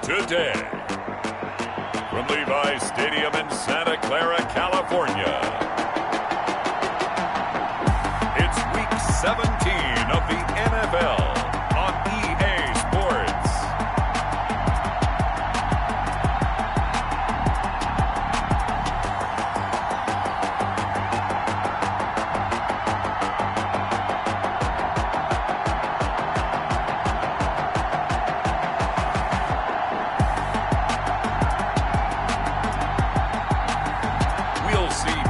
today. From Levi's Stadium in Santa Clara, California, it's Week 17 of the NFL on EA Sports.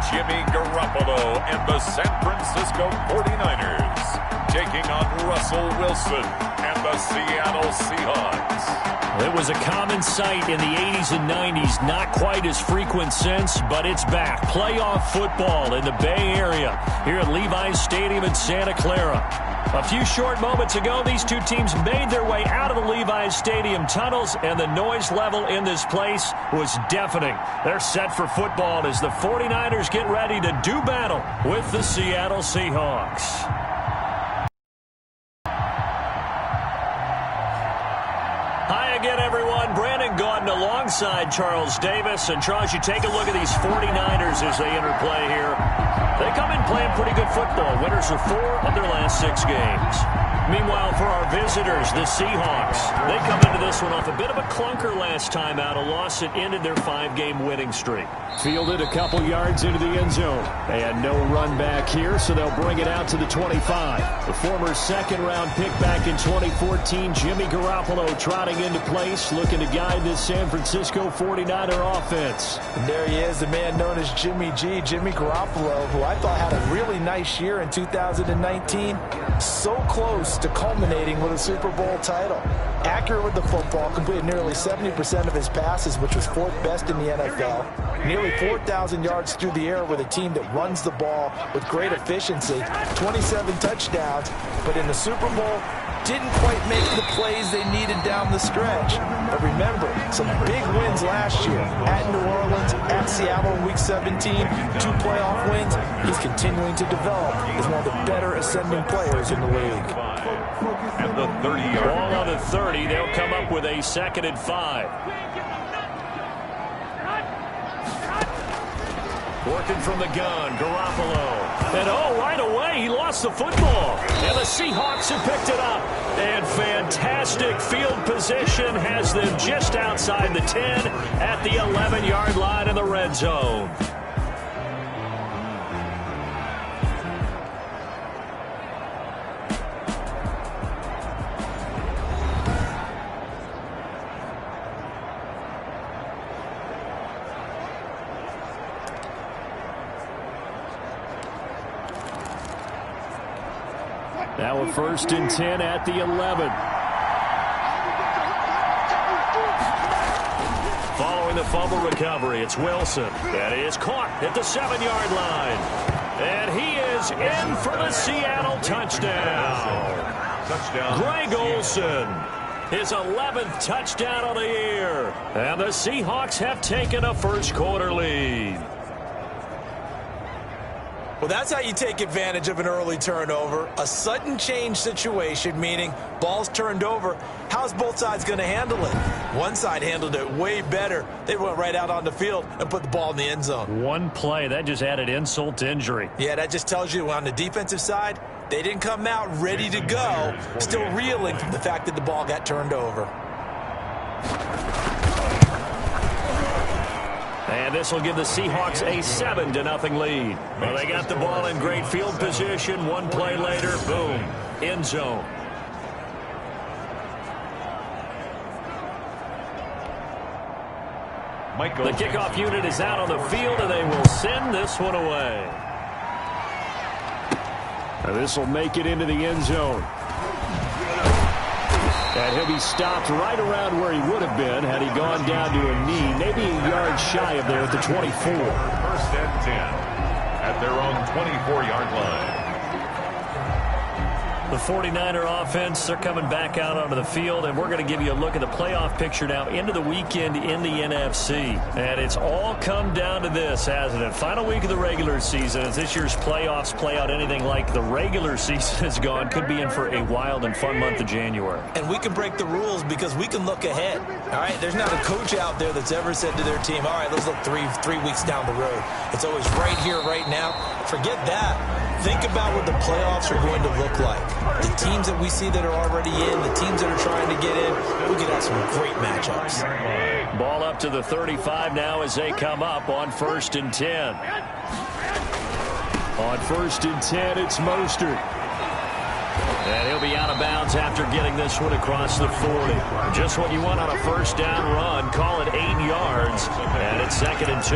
Jimmy Garoppolo and the San Francisco 49ers taking on Russell Wilson and the Seattle Seahawks. It was a common sight in the 80s and 90s, not quite as frequent since, but it's back. Playoff football in the Bay Area here at Levi's Stadium in Santa Clara. A few short moments ago, these two teams made their way out of the Levi's Stadium tunnels, and the noise level in this place was deafening. They're set for football as the 49ers get ready to do battle with the Seattle Seahawks. Hi again, everyone. Brandon Gaudin alongside Charles Davis. And Charles, you take a look at these 49ers as they interplay here. They come in playing pretty good football. Winners of 4 of their last 6 games. Meanwhile, for our visitors, the Seahawks, they come into this one off a bit of a clunker last time out, a loss that ended their 5-game winning streak. Fielded a couple yards into the end zone. They had no run back here, so they'll bring it out to the 25. The former second-round pick back in 2014, Jimmy Garoppolo, trotting into place, looking to guide this San Francisco 49er offense. And there he is, the man known as Jimmy G, Jimmy Garoppolo, who I thought had a really nice year in 2019. So close to culminating with a Super Bowl title. Accurate with the football, completed nearly 70% of his passes, which was 4th best in the NFL. Nearly 4,000 yards through the air with a team that runs the ball with great efficiency. 27 touchdowns, but in the Super Bowl, didn't quite make the plays they needed down the stretch. But remember, some big wins last year at New Orleans, at Seattle in Week 17, 2 playoff wins. He's continuing to develop as one of the better ascending players in the league. And the 30-yard ball on the 30. They'll come up with a 2nd and 5. Working from the gun, Garoppolo. And right away, he lost the football. And the Seahawks have picked it up. And fantastic field position has them just outside the 10 at the 11-yard line in the red zone. Now a 1st and 10 at the 11. Following the fumble recovery, it's Wilson. That is caught at the 7-yard line. And he is in for the Seattle touchdown. Greg Olsen, his 11th touchdown of the year. And the Seahawks have taken a first-quarter lead. Well, that's how you take advantage of an early turnover. A sudden change situation, meaning ball's turned over. How's both sides going to handle it? One side handled it way better. They went right out on the field and put the ball in the end zone. One play, that just added insult to injury. Yeah, that just tells you on the defensive side, they didn't come out ready to go, still reeling from the fact that the ball got turned over. And this will give the Seahawks a 7-0 lead. Well, they got the ball in great field position. One play later, boom, end zone. The kickoff unit is out on the field, and they will send this one away. And this will make it into the end zone. And he'll be stopped right around where he would have been had he gone down to a knee, maybe a yard shy of there at the 24. 1st and 10 at their own 24-yard line. The 49er offense, they're coming back out onto the field, and we're going to give you a look at the playoff picture now into the weekend in the NFC. And it's all come down to this, hasn't it? Final week of the regular season. As this year's playoffs play out anything like the regular season has gone, could be in for a wild and fun month of January. And we can break the rules because we can look ahead. All right, there's not a coach out there that's ever said to their team, all right, let's look three weeks down the road. It's always right here, right now. Forget that. Think about what the playoffs are going to look like. The teams that we see that are already in, the teams that are trying to get in, we could have some great matchups. Ball up to the 35 now as they come up on 1st and 10. On 1st and 10, it's Mostert. And he'll be out of bounds after getting this one across the 40. Just what you want on a first down run. Call it 8 yards. And it's 2nd and 2.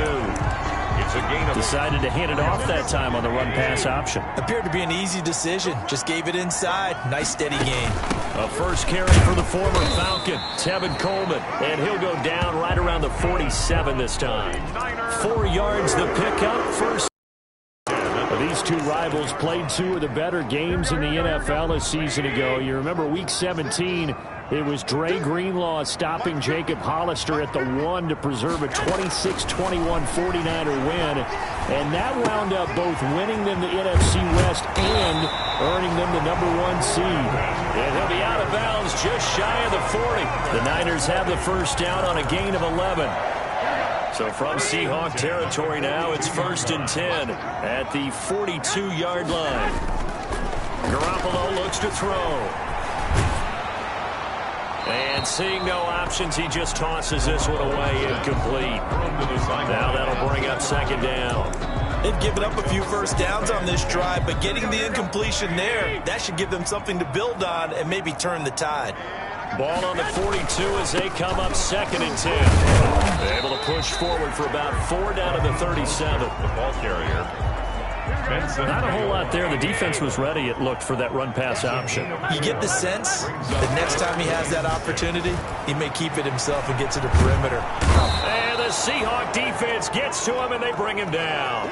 It's a gain of Decided to hand it off that time on the run-pass option. Appeared to be an easy decision. Just gave it inside. Nice, steady gain. A first carry for the former Falcon, Tevin Coleman. And he'll go down right around the 47 this time. 4 yards the pickup. First. These two rivals played two of the better games in the NFL a season ago. You remember Week 17, it was Dre Greenlaw stopping Jacob Hollister at the 1 to preserve a 26-21 49er win. And that wound up both winning them the NFC West and earning them the #1 seed. And he'll be out of bounds just shy of the 40. The Niners have the first down on a gain of 11. So from Seahawk territory now, it's 1st and 10 at the 42-yard line. Garoppolo looks to throw. And seeing no options, he just tosses this one away incomplete. Now that'll bring up 2nd down. They've given up a few first downs on this drive, but getting the incompletion there, that should give them something to build on and maybe turn the tide. Ball on the 42 as they come up 2nd and 10. They're able to push forward for about 4 down to the 37. the ball carrier. Not a whole lot there. The defense was ready, it looked, for that run-pass option. You get the sense that next time he has that opportunity, he may keep it himself and get to the perimeter. And the Seahawk defense gets to him, and they bring him down.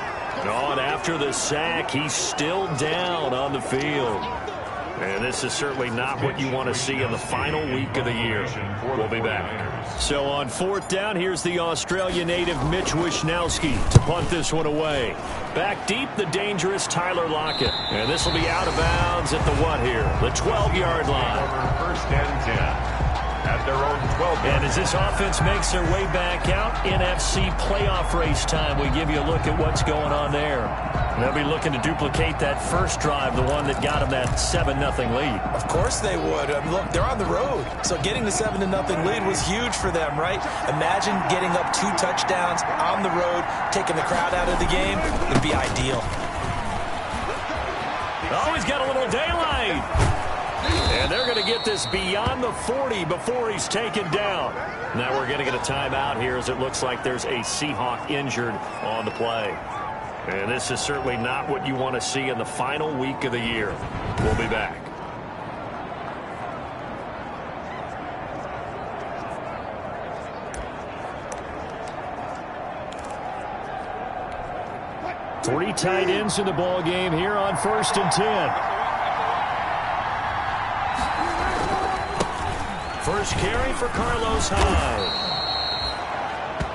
On after the sack, he's still down on the field. And this is certainly not what you want to see in the final week of the year. We'll be back. So on 4th down, here's the Australia native Mitch Wishnowsky to punt this one away. Back deep, the dangerous Tyler Lockett. And this will be out of bounds at the what here? The 12-yard line. 1st and 10. At their own 12. And as this offense makes their way back out, NFC playoff race time, we give you a look at what's going on there. They'll be looking to duplicate that first drive, the one that got them that 7-0 lead. Of course they would. Look, they're on the road. So getting the 7-0 lead was huge for them, right? Imagine getting up 2 touchdowns on the road, taking the crowd out of the game. It'd be ideal. Oh, he's got a little daylight. And they're going to get this beyond the 40 before he's taken down. Now we're going to get a timeout here as it looks like there's a Seahawk injured on the play. And this is certainly not what you want to see in the final week of the year. We'll be back. Three tight ends in the ball game here on 1st and 10. First carry for Carlos Hyde.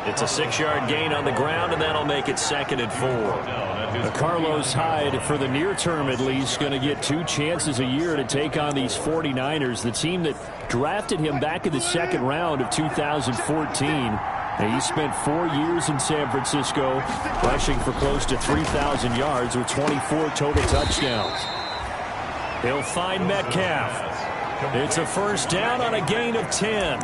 It's a 6-yard gain on the ground, and that'll make it 2nd and 4. Carlos Hyde, for the near term at least, going to get 2 chances a year to take on these 49ers, the team that drafted him back in the 2nd round of 2014. And he spent 4 years in San Francisco, rushing for close to 3,000 yards with 24 total touchdowns. He'll find Metcalf. It's a first down on a gain of 10.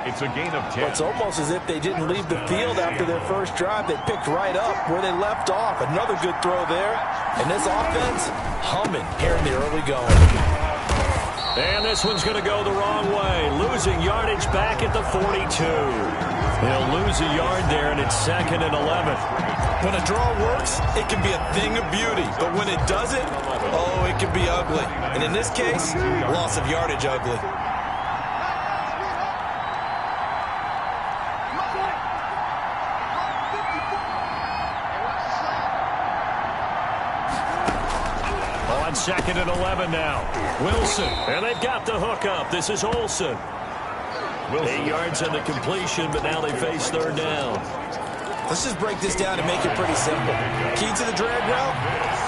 It's a gain of 10. It's almost as if they didn't leave the field after their first drive. They picked right up where they left off. Another good throw there. And this offense humming here in the early going. And this one's going to go the wrong way. Losing yardage back at the 42. They'll lose a yard there, and it's 2nd and 11. When a draw works, it can be a thing of beauty. But when it doesn't, oh, it can be ugly. And in this case, loss of yardage ugly. 2nd and 11 now. Wilson, and they've got the hook up. This is Olsen. 8 yards on the completion, but now they face 3rd down. Let's just break this down and make it pretty simple. Key to the drag route,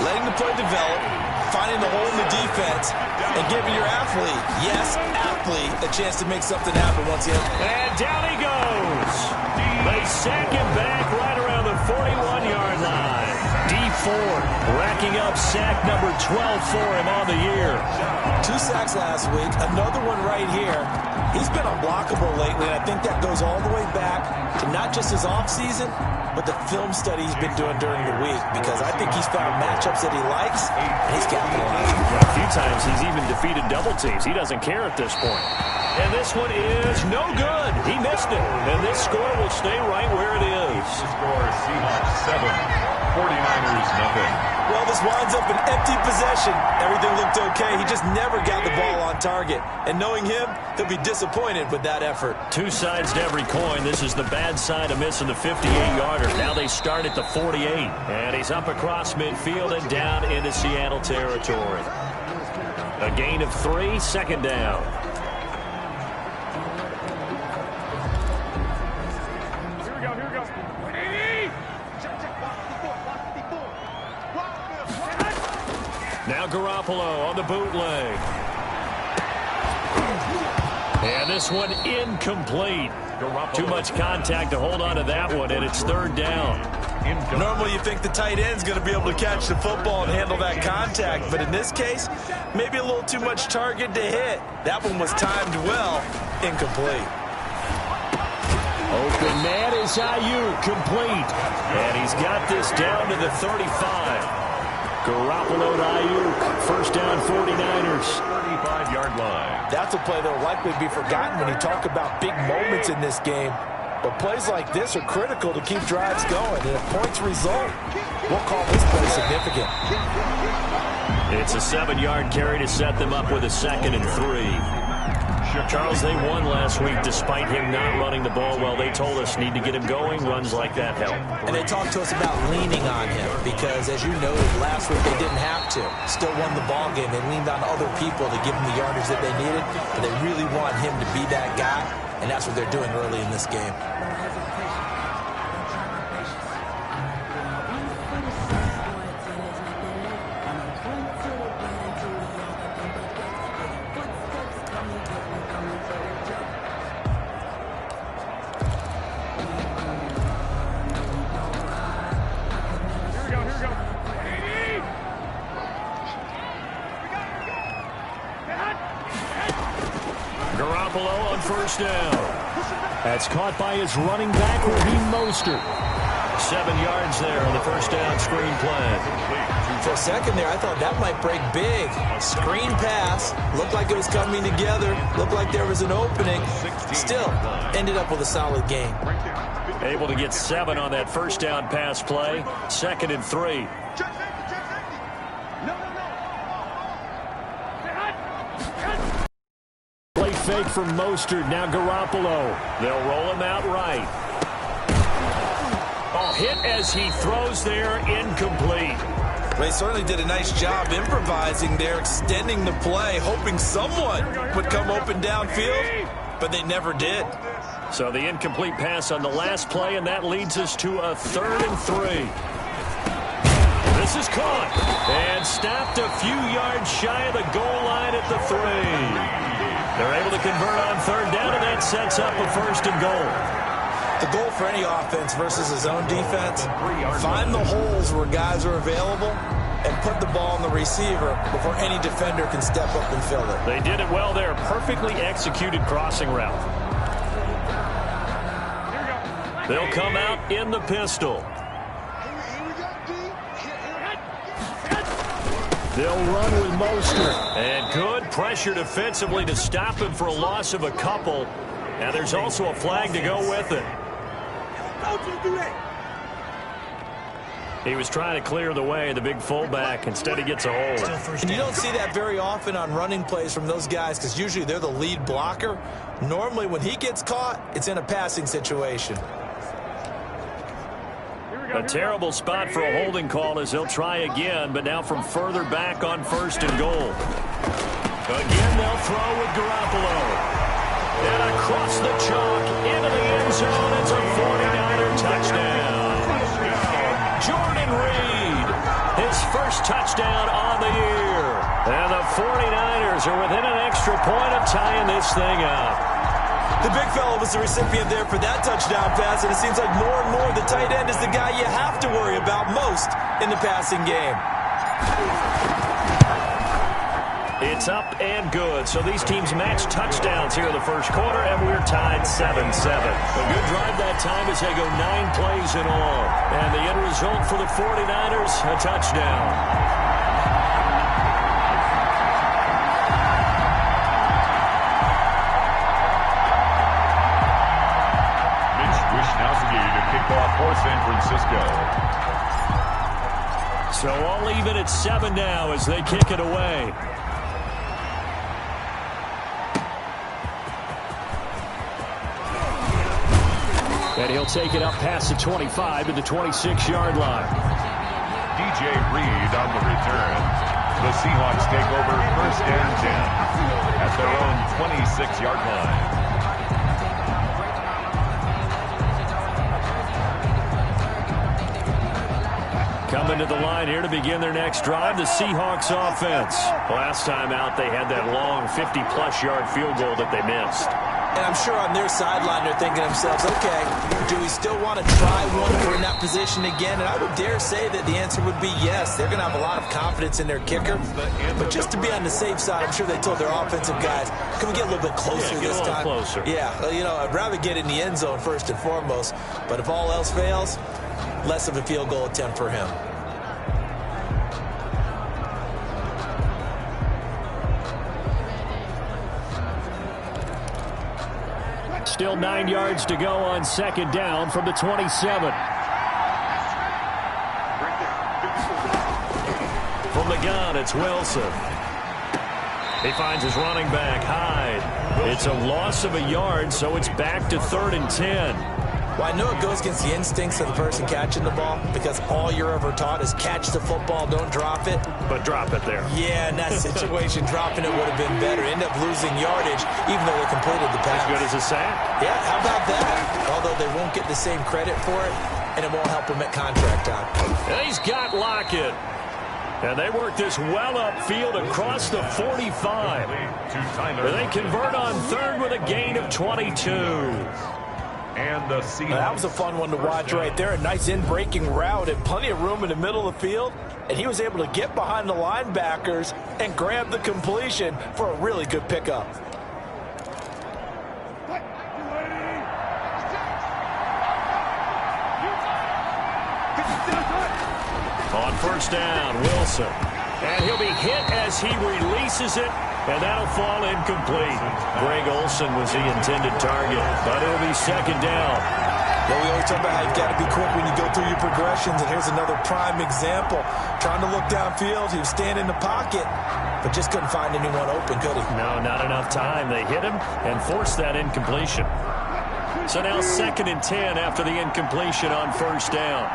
letting the play develop, finding the hole in the defense, and giving your athlete, yes, athlete, a chance to make something happen once again. And down he goes. They sack him back right around the 41-yard line. D Ford racking up sack number 12 for him on the year. 2 sacks last week, another one right here. He's been unblockable lately, and I think that goes all the way back to not just his offseason, but the film study he's been doing during the week, because I think he's found matchups that he likes, and he's capitalized. A few times he's even defeated double teams. He doesn't care at this point. And this one is no good. He missed it. And this score will stay right where it is. The score is Seahawks 7, 49ers nothing. Well, this winds up an empty possession. Everything looked okay. He just never got the ball on target. And knowing him, he'll be disappointed with that effort. 2 sides to every coin. This is the bad side of missing the 58-yarder. Now they start at the 48. And he's up across midfield and down into Seattle territory. A gain of 3, 2nd down. Now Garoppolo on the bootleg. And this one incomplete. Too much contact to hold on to that one, and it's 3rd down. Normally you think the tight end's going to be able to catch the football and handle that contact, but in this case, maybe a little too much target to hit. That one was timed well. Incomplete. Open man is Ayuk, complete. And he's got this down to the 35. Garoppolo to Ayuk, 1st down 49ers. 35-yard line. That's a play that will likely be forgotten when you talk about big moments in this game. But plays like this are critical to keep drives going. And if points result, we'll call this play significant. It's a 7-yard carry to set them up with a 2nd and 3. Charles, they won last week despite him not running the ball well. They told us need to get him going. Runs like that help. And they talked to us about leaning on him because, as you noted, last week they didn't have to. Still won the ball game. They leaned on other people to give them the yardage that they needed. But they really want him to be that guy, and that's what they're doing early in this game. Garoppolo on 1st down. That's caught by his running back, Raheem Mostert. 7 yards there on the 1st down screen play. For a second there, I thought that might break big. Screen pass. Looked like it was coming together. Looked like there was an opening. Still, ended up with a solid gain. Able to get 7 on that 1st down pass play. 2nd and 3. Play fake from Mostert. Now Garoppolo. They'll roll him out right. Oh, hit as he throws there. Incomplete. They certainly did a nice job improvising there, extending the play, hoping someone would come open downfield, but they never did. So the incomplete pass on the last play, and that leads us to a 3rd and 3. This is caught and stopped a few yards shy of the goal line at the 3. They're able to convert on 3rd down, and that sets up a 1st and goal. The goal for any offense versus his own defense, find the holes where guys are available and put the ball on the receiver before any defender can step up and fill it. They did it well there. Perfectly executed crossing route. They'll come out in the pistol. They'll run with Mostert. And good pressure defensively to stop him for a loss of a couple. Now there's also a flag to go with it. He was trying to clear the way, the big fullback. Instead he gets a hold. And you don't see that very often on running plays from those guys because usually they're the lead blocker. Normally when he gets caught, it's in a passing situation. A terrible spot for a holding call as they'll try again, but now from further back on 1st and goal. Again, they'll throw with Garoppolo. And across the chalk into the end zone. It's a 49er touchdown. Jordan Reed, his first touchdown on the year. And the 49ers are within an extra point of tying this thing up. The big fella was the recipient there for that touchdown pass, and it seems like more and more the tight end is the guy you have to worry about most in the passing game. It's up and good. So these teams match touchdowns here in the first quarter, and we're tied 7-7. A good drive that time as they go 9 plays in all. And the end result for the 49ers, a touchdown. For San Francisco. So all even at 7 now as they kick it away. And he'll take it up past the 25 to the 26-yard line. DJ Reed on the return. The Seahawks take over 1st and 10 at their own 26-yard line. Coming to the line here to begin their next drive, the Seahawks offense. Last time out, they had that long 50-plus yard field goal that they missed. And I'm sure on their sideline they're thinking to themselves, okay, do we still want to try one if we're in that position again? And I would dare say that the answer would be yes. They're going to have a lot of confidence in their kicker. But just to be on the safe side, I'm sure they told their offensive guys, can we get a little bit closer this time? Closer. Yeah, you know, I'd rather get in the end zone first and foremost. But if all else fails, less of a field goal attempt for him. Still 9 yards to go on 2nd down from the 27. From the gun, it's Wilson. He finds his running back, Hyde. It's a loss of a yard, so it's back to 3rd and 10. Well, I know it goes against the instincts of the person catching the ball because all you're ever taught is catch the football, don't drop it. But drop it there. Yeah, in that situation, dropping it would have been better. End up losing yardage, even though they completed the pass. As good as a sack. Yeah, how about that? Although they won't get the same credit for it, and it won't help them at contract time. And he's got Lockett. And they work this well upfield across the 45. And they convert on 3rd with a gain of 22. And the Seahawks. That was a fun one to watch right there. A nice in-breaking route and plenty of room in the middle of the field. And he was able to get behind the linebackers and grab the completion for a really good pickup. On 1st down, Wilson. And he'll be hit as he releases it. And that'll fall incomplete. Greg Olsen was the intended target, but it'll be 2nd down. Yeah, we always talk about how you've got to be quick when you go through your progressions, and here's another prime example. Trying to look downfield, he was standing in the pocket, but just couldn't find anyone open, could he? No, not enough time. They hit him and forced that incompletion. So now 2nd and 10 after the incompletion on 1st down.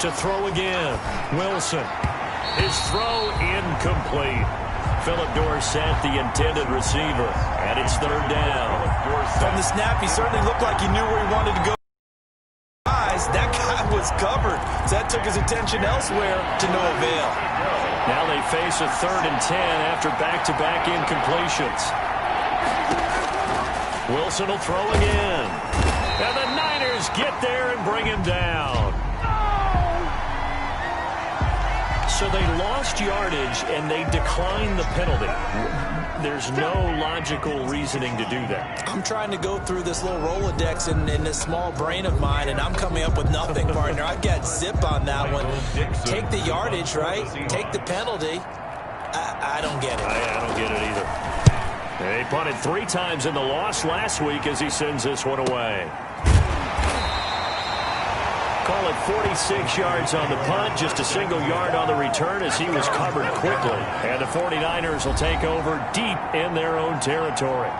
To throw again, Wilson. His throw incomplete. Philip Dorsett, the intended receiver, and it's 3rd down. From the snap, he certainly looked like he knew where he wanted to go. That guy was covered, so that took his attention elsewhere to no avail. Now they face a 3rd and 10 after back-to-back incompletions. Wilson will throw again. And the Niners get there and bring him down. So they lost yardage, and they declined the penalty. There's no logical reasoning to do that. I'm trying to go through this little Rolodex in this small brain of mine, and I'm coming up with nothing, partner. I've got zip on that one. Take the yardage, right? Take the penalty. I don't get it. I don't get it either. They punted 3 times in the loss last week as he sends this one away. Call it 46 yards on the punt, just a single yard on the return as he was covered quickly. And the 49ers will take over deep in their own territory.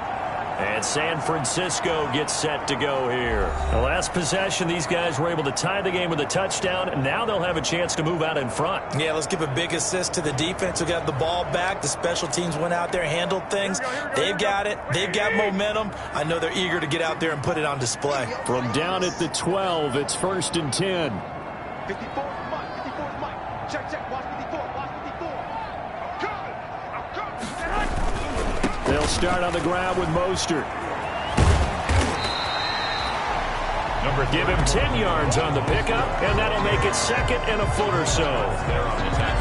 And San Francisco gets set to go here. The last possession, these guys were able to tie the game with a touchdown, and now they'll have a chance to move out in front. Yeah, let's give a big assist to the defense who got the ball back. The special teams went out there, handled things. They've got it. They've got momentum. I know they're eager to get out there and put it on display. From down at the 12, it's 1st and 10. 54, Mike. Check. Watch 54. They'll start on the ground with Mostert. Give him 10 yards on the pickup, and that'll make it 2nd and a foot or so.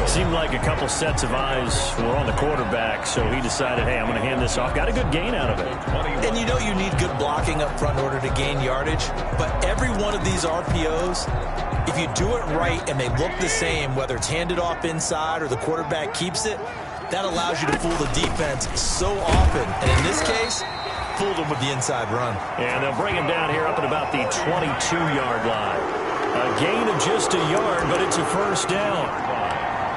Seemed like a couple sets of eyes were on the quarterback, so he decided, hey, I'm going to hand this off. Got a good gain out of it. And you know you need good blocking up front in order to gain yardage, but every one of these RPOs, if you do it right and they look the same, whether it's handed off inside or the quarterback keeps it, that allows you to fool the defense so often. And in this case, fooled them with the inside run. And they'll bring him down here up at about the 22-yard line. A gain of just a yard, but it's a 1st down.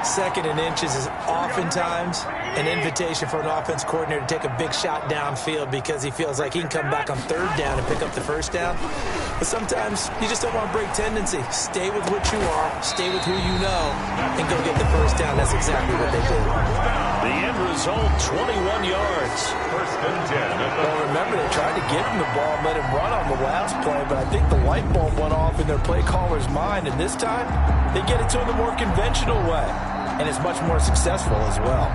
2nd and inches is oftentimes an invitation for an offense coordinator to take a big shot downfield because he feels like he can come back on 3rd down and pick up the 1st down. But sometimes you just don't want to break tendency. Stay with what you are, stay with who you know, and go get the 1st down. That's exactly what they did. The end result, 21 yards. 1st and 10. Well, remember, they tried to give him the ball and let him run on the last play, but I think the light bulb went off in their play caller's mind, and this time they get it to him the more conventional way, and it's much more successful as well.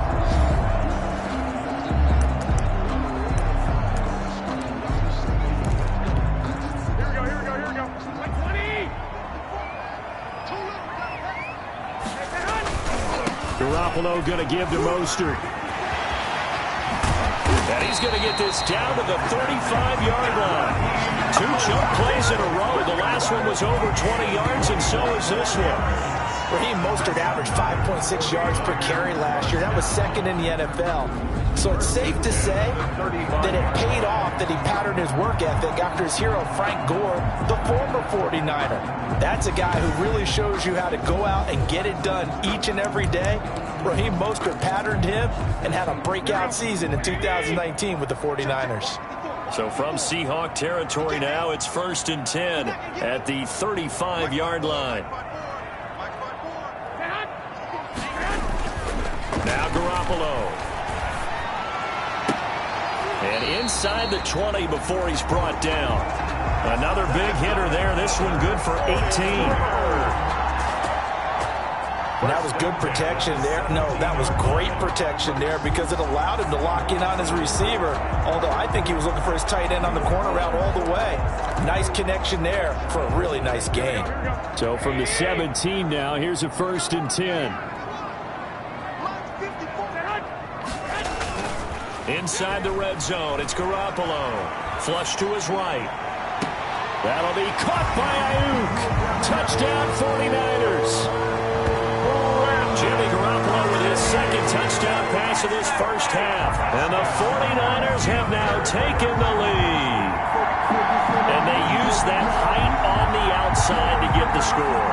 Here we go. Like 20. Garoppolo going to give to Mostert. And he's going to get this down to the 35-yard line. 2 jump plays in a row. The last one was over 20 yards, and so is this one. Raheem Mostert averaged 5.6 yards per carry last year. That was 2nd in the NFL. So it's safe to say that it paid off that he patterned his work ethic after his hero, Frank Gore, the former 49er. That's a guy who really shows you how to go out and get it done each and every day. Raheem Mostert patterned him and had a breakout season in 2019 with the 49ers. So from Seahawk territory now, it's 1st and 10 at the 35-yard line. Now Garoppolo. And inside the 20 before he's brought down. Another big hitter there. This one good for 18. And that was good protection there. No, that was great protection there because it allowed him to lock in on his receiver. Although I think he was looking for his tight end on the corner route all the way. Nice connection there for a really nice gain. So from the 17 now, here's a 1st and 10. Inside the red zone, it's Garoppolo. Flush to his right. That'll be caught by Ayuk. Touchdown 49ers. Jimmy Garoppolo with his 2nd touchdown pass of this 1st half. And the 49ers have now taken the lead. And they use that height on the outside to get the score.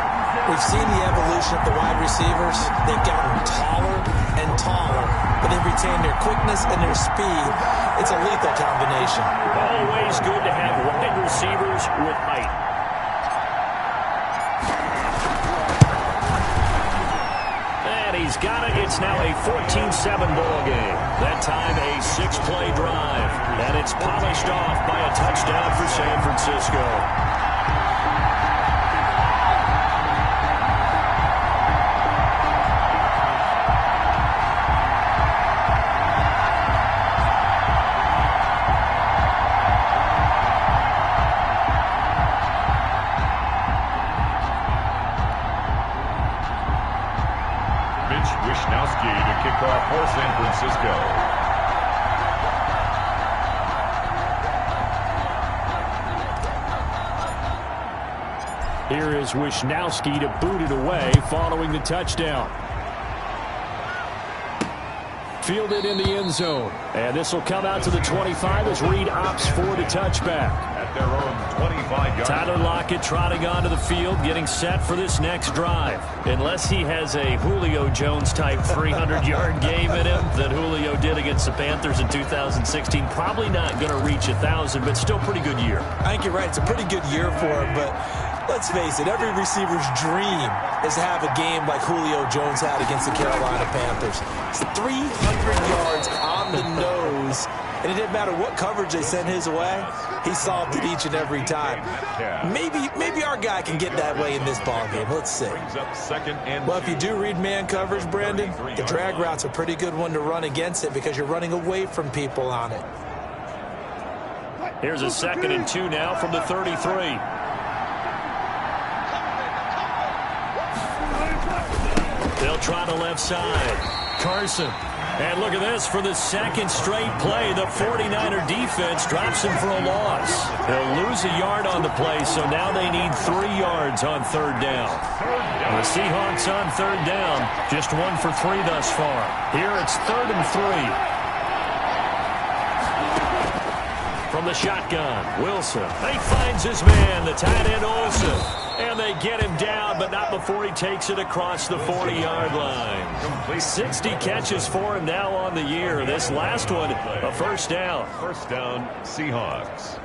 We've seen the evolution of the wide receivers. They've gotten taller and taller, but they've retained their quickness and their speed. It's a lethal combination. Always good to have wide receivers with height. He's got it. It's now a 14-7 ball game. That time a 6-play drive. And it's polished off by a touchdown for San Francisco. To kick off for San Francisco. Here is Wisnowski to boot it away following the touchdown. Fielded in the end zone. And this will come out to the 25 as Reed opts for the touchback. At their own 25-yard. Tyler Lockett trotting onto the field, getting set for this next drive. Unless he has a Julio Jones-type 300-yard game in him that Julio did against the Panthers in 2016, probably not going to reach 1,000, but still pretty good year. I think you're right. It's a pretty good year for him, but let's face it, every receiver's dream is to have a game like Julio Jones had against the Carolina Panthers. It's 300 yards on the nose, and it didn't matter what coverage they sent his way. He solved it each and every time. Maybe our guy can get that way in this ballgame. Let's see. Well, if you do read man coverage, Brandon, the drag route's a pretty good one to run against it because you're running away from people on it. Here's a 2nd and 2 now from the 33. They'll try the left side. Carson. And look at this. For the second straight play, the 49er defense drops him for a loss. He'll lose a yard on the play, so now they need 3 yards on 3rd down. The Seahawks on 3rd down, just 1 for 3 thus far. Here it's 3rd and 3. From the shotgun, Wilson. He finds his man, the tight end Olsen. And they get him down, but not before he takes it across the 40-yard line. 60 catches for him now on the year. This last one, a first down. First down, Seahawks.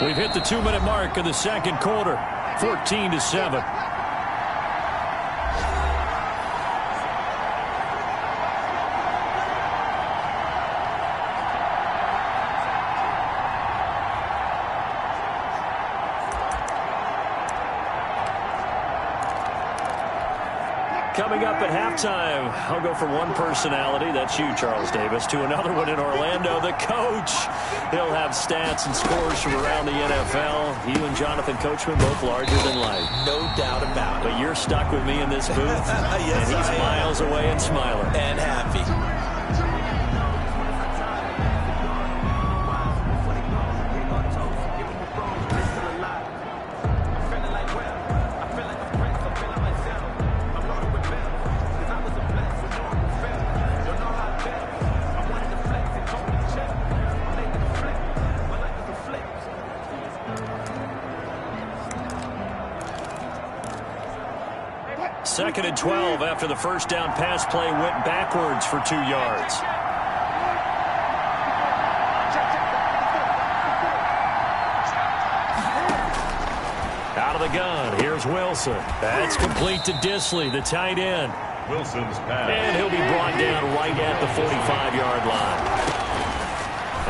We've hit the 2-minute mark of the second quarter, 14-7. Coming up at halftime, I'll go from one personality, that's you, Charles Davis, to another one in Orlando, the coach. He'll have stats and scores from around the NFL. You and Jonathan Coachman both larger than life. No doubt about it. But you're stuck with me in this booth, yes, and he's miles away and smiling. And happy. Second and 12 after the first down pass play went backwards for 2 yards. Out of the gun, here's Wilson. That's complete to Disley, the tight end. Wilson's pass. And he'll be brought down right at the 45-yard line.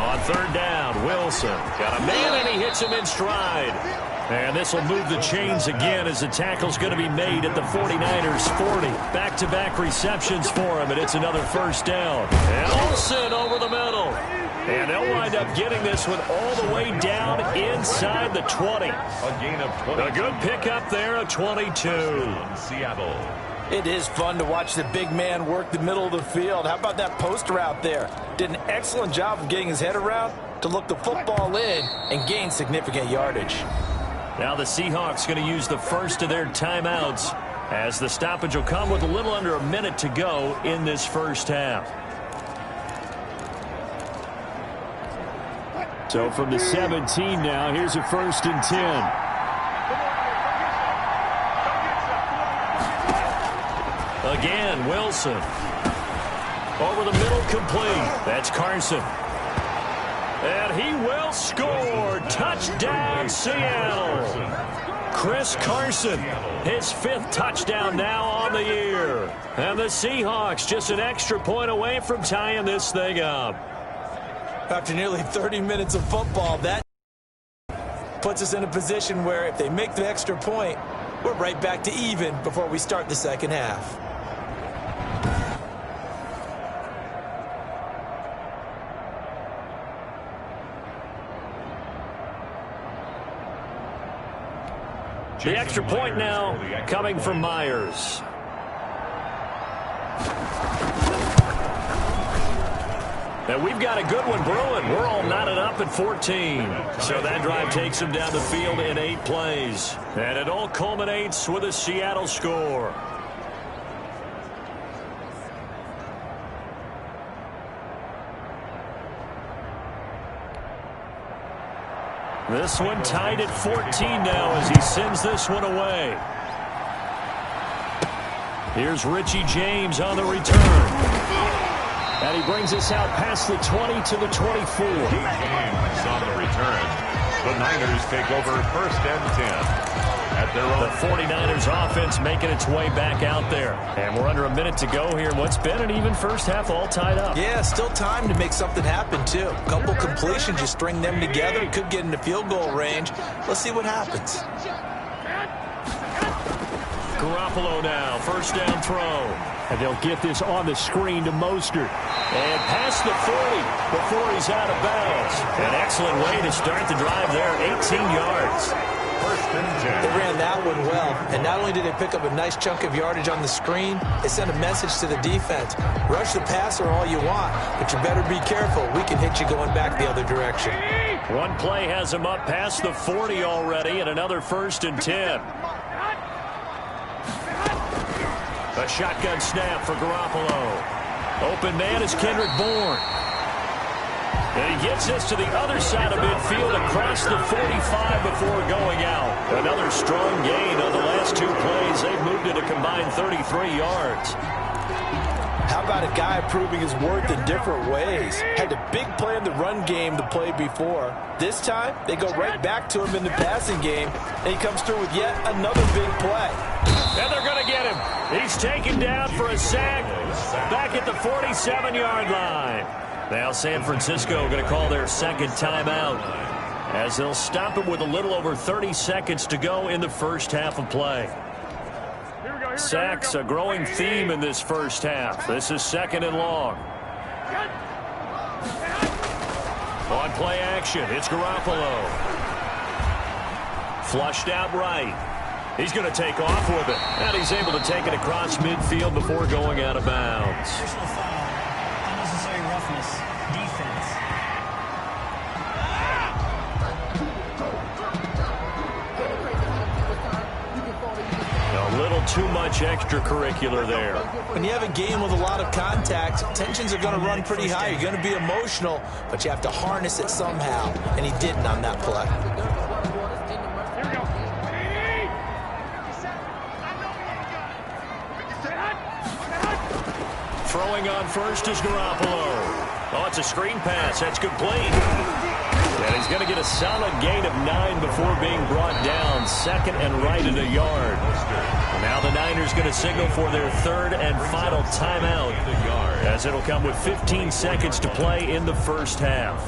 On 3rd down, Wilson got a man and he hits him in stride. And this will move the chains again as the tackle's going to be made at the 49ers 40. Back-to-back receptions for him, and it's another first down. And Olsen over the middle. And they'll wind up getting this one all the way down inside the 20. A gain of 20. A good pickup there of 22. Seattle. It is fun to watch the big man work the middle of the field. How about that post route there? Did an excellent job of getting his head around to look the football in and gain significant yardage. Now the Seahawks going to use the first of their timeouts as the stoppage will come with a little under a minute to go in this first half. So from the 17 now, here's a 1st and 10. Again, Wilson. Over the middle, complete. That's Carson. And he will score. Touchdown, Seattle. Chris Carson, his 5th touchdown now on the year. And the Seahawks just an extra point away from tying this thing up. After nearly 30 minutes of football, that puts us in a position where if they make the extra point, we're right back to even before we start the second half. The extra point now coming from Myers. And we've got a good one brewing. We're all knotted up at 14. So that drive takes them down the field in 8 plays. And it all culminates with a Seattle score. This one tied at 14 now as he sends this one away. Here's Richie James on the return. And he brings us out past the 20 to the 24. James on the return. The Niners take over 1st and 10. At their own. The 49ers offense making its way back out there. And we're under a minute to go here. What's been an even first half all tied up. Yeah, still time to make something happen, too. A couple completions, just string them together. Could get into field goal range. Let's see what happens. Garoppolo now, first down throw. And they'll get this on the screen to Mostert. And past the 40 before he's out of bounds. An excellent way to start the drive there, 18 yards. They ran that one well, and not only did they pick up a nice chunk of yardage on the screen, they sent a message to the defense. Rush the passer all you want, but you better be careful. We can hit you going back the other direction. One play has him up past the 40 already, and another 1st and 10. A shotgun snap for Garoppolo. Open man is Kendrick Bourne. And he gets this to the other side of midfield across the 45 before going out. Another strong gain on the last 2 plays. They've moved it a combined 33 yards. How about a guy proving his worth in different ways? Had a big play in the run game the play before. This time, they go right back to him in the passing game, and he comes through with yet another big play. And they're going to get him. He's taken down for a sack back at the 47-yard line. Now San Francisco going to call their second timeout as they'll stop him with a little over 30 seconds to go in the first half of play. Sacks, a growing theme in this first half. This is 2nd and long. On play action, it's Garoppolo. Flushed out right. He's going to take off with it. And he's able to take it across midfield before going out of bounds. Personal foul. Unnecessary roughness. Defense. A little too much extracurricular there. When you have a game with a lot of contact, tensions are going to run pretty high. You're going to be emotional, but you have to harness it somehow. And he didn't on that play. Throwing on first is Garoppolo. Oh, it's a screen pass. That's complete. And he's going to get a solid gain of 9 before being brought down. 2nd and right at a yard. Now the Niners going to signal for their 3rd and final timeout, as it'll come with 15 seconds to play in the first half.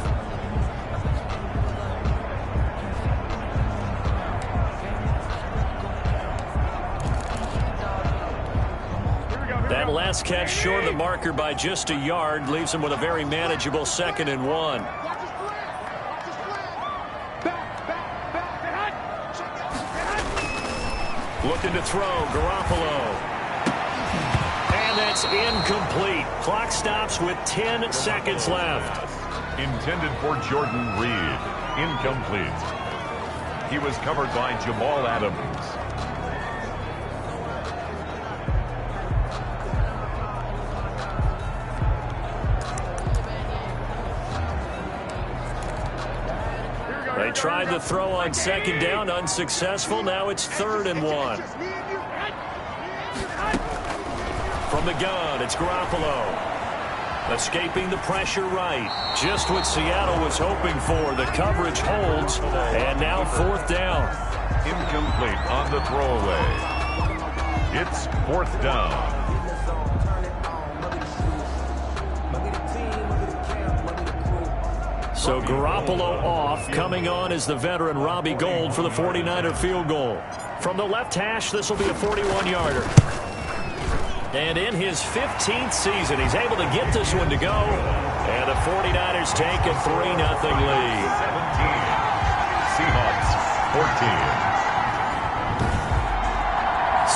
That last catch short of the marker by just a yard leaves him with a very manageable 2nd and 1. Looking to throw, Garoppolo. And that's incomplete. Clock stops with 10 seconds left. Intended for Jordan Reed. Incomplete. He was covered by Jamal Adams. They tried the throw on 2nd down, unsuccessful. Now it's 3rd and 1. From the gun, it's Garoppolo. Escaping the pressure right. Just what Seattle was hoping for. The coverage holds, and now 4th down. Incomplete on the throwaway. It's 4th down. So Garoppolo off. Coming on is the veteran Robbie Gould for the 49er field goal. From the left hash, this will be a 41-yarder. And in his 15th season, he's able to get this one to go. And the 49ers take a 3-0 lead. 17. Seahawks 14.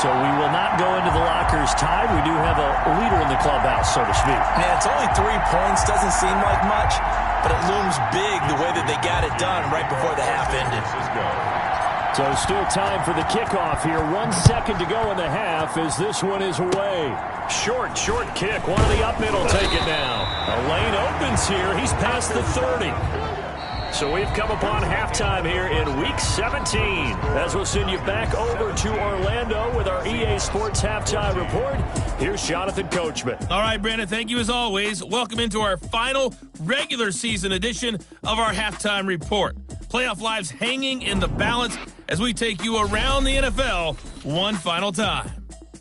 So we will not go into the lockers tied. We do have a leader in the clubhouse, so to speak. Man, it's only 3 points. Doesn't seem like much, but it looms big the way that they got it done right before the half ended. So still time for the kickoff here. 1 second to go in the half as this one is away. Short kick. One of the up middle take it now. A lane opens here. He's past the 30. So we've come upon halftime here in Week 17. As we'll send you back over to Orlando with our EA Sports Halftime Report. Here's Jonathan Coachman. All right, Brandon, thank you as always. Welcome into our final regular season edition of our Halftime Report. Playoff lives hanging in the balance as we take you around the NFL one final time.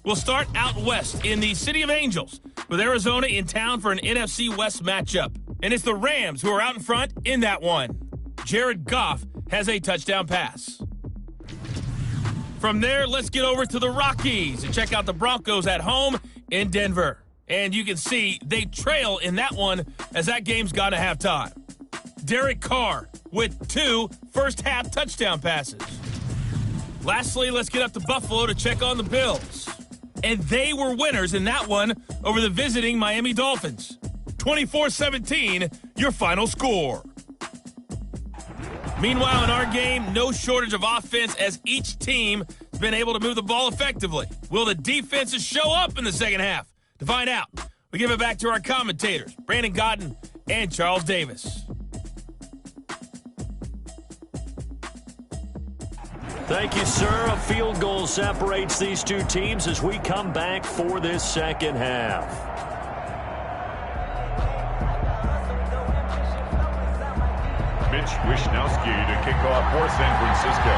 We'll start out west in the City of Angels with Arizona in town for an NFC West matchup. And it's the Rams who are out in front in that one. Jared Goff has a touchdown pass. From there, let's get over to the Rockies and check out the Broncos at home in Denver. And you can see they trail in that one as that game's gone to halftime. Derek Carr with 2 first-half touchdown passes. Lastly, let's get up to Buffalo to check on the Bills. And they were winners in that one over the visiting Miami Dolphins. 24-17, your final score. Meanwhile, in our game, no shortage of offense as each team has been able to move the ball effectively. Will the defenses show up in the second half? To find out, we give it back to our commentators, Brandon Godden and Charles Davis. Thank you, sir. A field goal separates these two teams as we come back for this second half. Mitch Wishnowsky to kick off for San Francisco.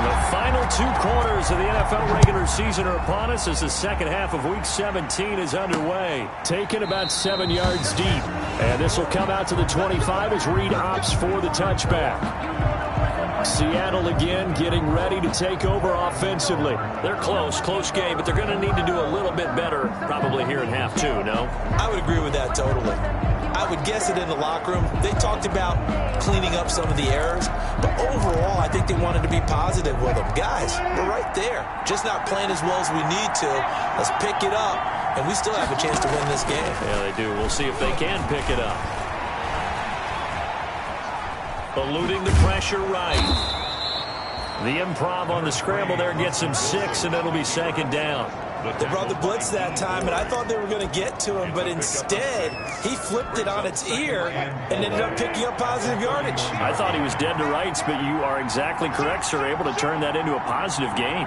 The final 2 quarters of the NFL regular season are upon us as the second half of Week 17 is underway. Taken about 7 yards deep. And this will come out to the 25 as Reed opts for the touchback. Seattle again getting ready to take over offensively. They're close game, but they're going to need to do a little bit better probably here in half 2, no? I would agree with that totally. I would guess it in the locker room. They talked about cleaning up some of the errors, but overall, I think they wanted to be positive with them. Guys, we're right there. Just not playing as well as we need to. Let's pick it up, and we still have a chance to win this game. Yeah, they do. We'll see if they can pick it up. Eluding the pressure right. The improv on the scramble there gets him 6, and it'll be second down. They brought the blitz that time, and I thought they were going to get to him, but instead, he flipped it on its ear and ended up picking up positive yardage. I thought he was dead to rights, but you are exactly correct, sir, able to turn that into a positive gain.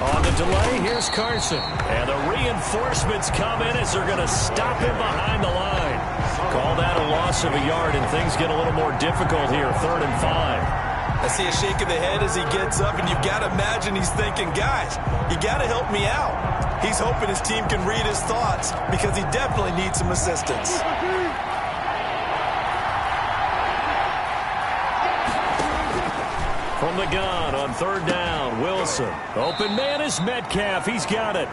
On the delay, here's Carson. And the reinforcements come in as they're going to stop him behind the line. Call that a loss of a yard, and things get a little more difficult here, 3rd and 5. I see a shake of the head as he gets up, and you've got to imagine he's thinking, guys, you got to help me out. He's hoping his team can read his thoughts because he definitely needs some assistance. From the gun on 3rd down, Wilson. Open man is Metcalf. He's got it.